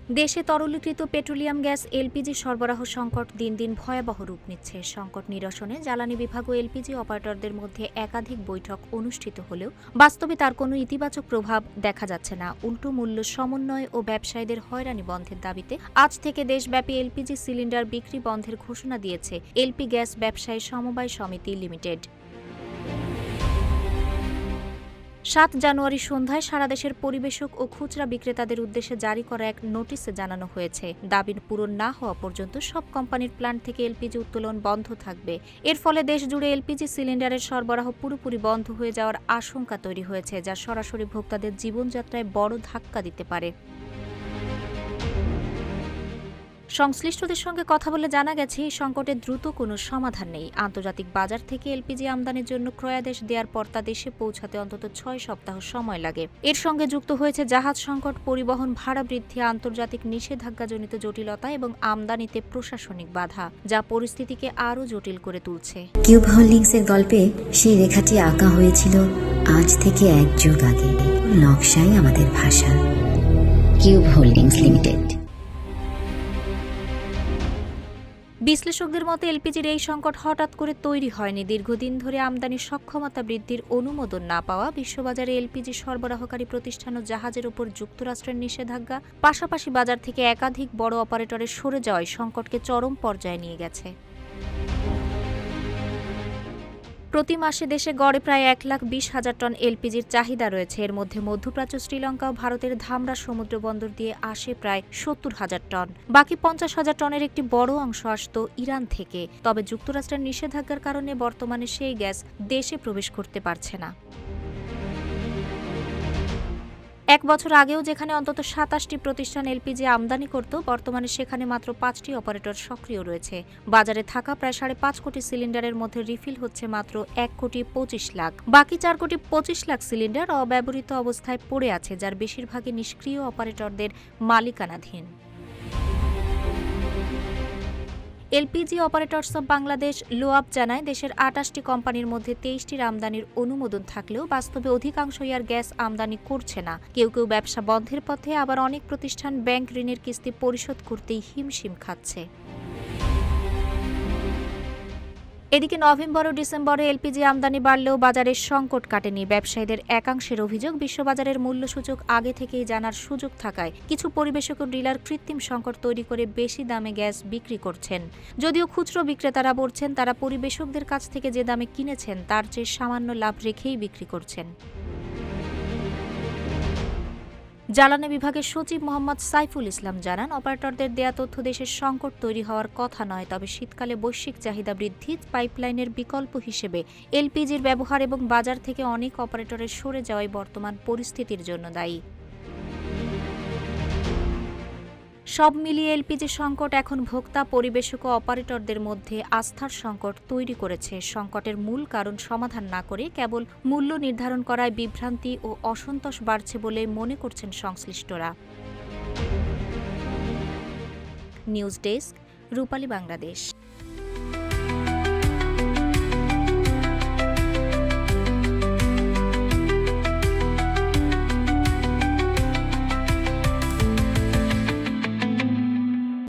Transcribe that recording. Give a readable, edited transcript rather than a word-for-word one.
দেশে তরলীকৃত petroleum gas LPG সরবরাহ সংকট দিন দিন ভয়াবহ রূপ নিচ্ছে। সংকট নিরসনে জ্বালানি বিভাগ ও এলপিজি অপারেটরদের মধ্যে একাধিক বৈঠক অনুষ্ঠিত হলেও বাস্তবে তার কোনো ইতিবাচক প্রভাব দেখা যাচ্ছে না। উল্টো মূল্য সমন্বয় ও ব্যবসায়ীদের হয়রানি বন্ধের দাবিতে আজ থেকে দেশব্যাপী এলপিজি সিলিন্ডার বিক্রি বন্ধের ঘোষণা দিয়েছে এলপি গ্যাস ব্যবসায়ী সমবায় সমিতি লিমিটেড। ৭ জানুয়ারি সন্ধ্যায় সারা দেশের পরিবেশক ও খুচরা বিক্রেতাদের উদ্দেশ্যে জারি করা এক নোটিশে জানানো হয়েছে, দাবি পূরণ না হওয়া পর্যন্ত সব কোম্পানির প্ল্যান্ট থেকে এলপিজি উত্তোলন বন্ধ থাকবে। এর ফলে দেশজুড়ে এলপিজি সিলিন্ডারের সরবরাহ পুরোপুরি বন্ধ হয়ে যাওয়ার আশঙ্কা তৈরি হয়েছে, যা সরাসরি ভোক্তাদের জীবনযাত্রায় বড় ধাক্কা দিতে পারে। সংশ্লিষ্টদের সঙ্গে কথা বলে জানা গেছে, এই সংকটের দ্রুত কোনো সমাধান নেই। আন্তর্জাতিক বাজার থেকে এলপিজি আমদানির জন্য ক্রয়াদেশ দেওয়ার পর তা দেশে পৌঁছাতে অন্তত ৬ সপ্তাহ সময় লাগে। এর সঙ্গে যুক্ত হয়েছে জাহাজ সংকট, পরিবহন ভাড়া বৃদ্ধি, আন্তর্জাতিক নিষেধাজ্ঞাজনিত জটিলতা এবং আমদানিতে প্রশাসনিক বাধা, যা পরিস্থিতিকে আরও জটিল করে তুলছে। কিউব হোল্ডিংসের গল্পে সেই রেখাটি আঁকা হয়েছিল আজ থেকে ১ যুগ আগে। নকশাই আমাদের ভাষা। Cube holdings limited. বিশ্লেষকদের মতে এলপিজির এই সংকট হঠাৎ করে তৈরি হয়নি। দীর্ঘদিন ধরে আমদানির সক্ষমতা বৃদ্ধির অনুমোদন না পাওয়া, বিশ্ববাজারে এলপিজি সরবরাহকারী প্রতিষ্ঠান ও জাহাজের উপর যুক্তরাষ্ট্রের নিষেধাজ্ঞা, পাশাপাশি বাজার থেকে একাধিক বড় অপারেটরের সরে যাওয়ায় সংকটকে চরম পর্যায়ে নিয়ে গেছে। প্রতি মাসে দেশে গড়ে প্রায় ১,২০,০০০ টন এলপিজির চাহিদা রয়েছে। এর মধ্যে মধ্যপ্রাচ্য, শ্রীলঙ্কা ও ভারতের ধামরা সমুদ্র বন্দর দিয়ে আসে প্রায় ৭০,০০০ টন। বাকি ৫০,০০০ টনের একটি বড় অংশ আসত ইরান থেকে। তবে যুক্তরাষ্ট্রের নিষেধাজ্ঞার কারণে বর্তমানে সেই গ্যাস দেশে প্রবেশ করতে পারছে না। ১ বছর আগেও যেখানে অন্তত ২৭টি প্রতিষ্ঠান এলপিজি আমদানি করত, বর্তমানে সেখানে মাত্র ৫টি অপারেটর সক্রিয় রয়েছে। বাজারে থাকা প্রায় ৫.৫ কোটি সিলিন্ডারের মধ্যে রিফিল হচ্ছে মাত্র ১,২৫,০০,০০০। বাকি ৪,২৫,০০,০০০ সিলিন্ডার অব্যবহৃত অবস্থায় পড়ে আছে, যার বেশিরভাগই নিষ্ক্রিয় অপারেটরদের মালিকানাধীন। এলপিজি অপারেটরস অব বাংলাদেশ লোআব জানায়, দেশের ২৮টি কোম্পানির মধ্যে ২৩টির আমদানির অনুমোদন থাকলেও বাস্তবে অধিকাংশই আর গ্যাস আমদানি করছে না। কেউ কেউ ব্যবসা বন্ধের পথে, আবার অনেক প্রতিষ্ঠান ব্যাংক ঋণের কিস্তি পরিশোধ করতেই হিমশিম খাচ্ছে। এদিকে নভেম্বর ও ডিসেম্বরে এলপিজি আমদানি বাড়লেও বাজারের সংকট কাটেনি। ব্যবসায়ীদের একাংশের অভিযোগ, বিশ্ববাজারের মূল্যসূচক আগে থেকেই জানার সুযোগ থাকায় কিছু পরিবেশক ও ডিলার কৃত্রিম সংকট তৈরি করে বেশি দামে গ্যাস বিক্রি করছেন। যদিও খুচরো বিক্রেতারা বলছেন, তারা পরিবেশকদের কাছ থেকে যে দামে কিনেছেন তার চেয়ে সামান্য লাভ রেখেই বিক্রি করছেন। জ্বালানি বিভাগের সচিব মোহাম্মদ সাইফুল ইসলাম জানান, অপারেটরদের দেয়া তথ্য দেশের সংকট তৈরি হওয়ার কথা নয়, তবে শীতকালে বৈশ্বিক চাহিদা বৃদ্ধি, পাইপলাইনের বিকল্প হিসেবে এলপিজির ব্যবহার এবং বাজার থেকে অনেক অপারেটরের সরে যাওয়াই বর্তমান পরিস্থিতির জন্য দায়ী। সব মিলিয়ে এলপিজি সংকট এখন ভোক্তা, পরিবেশক ও অপারেটরদের মধ্যে আস্থার সংকট তৈরি করেছে। সংকটের মূল কারণ সমাধান না করে কেবল মূল্য নির্ধারণ করায় বিভ্রান্তি ও অসন্তোষ বাড়ছে বলে মনে করছেন সংশ্লিষ্টরা। নিউজ ডেস্ক, রূপালী বাংলাদেশ।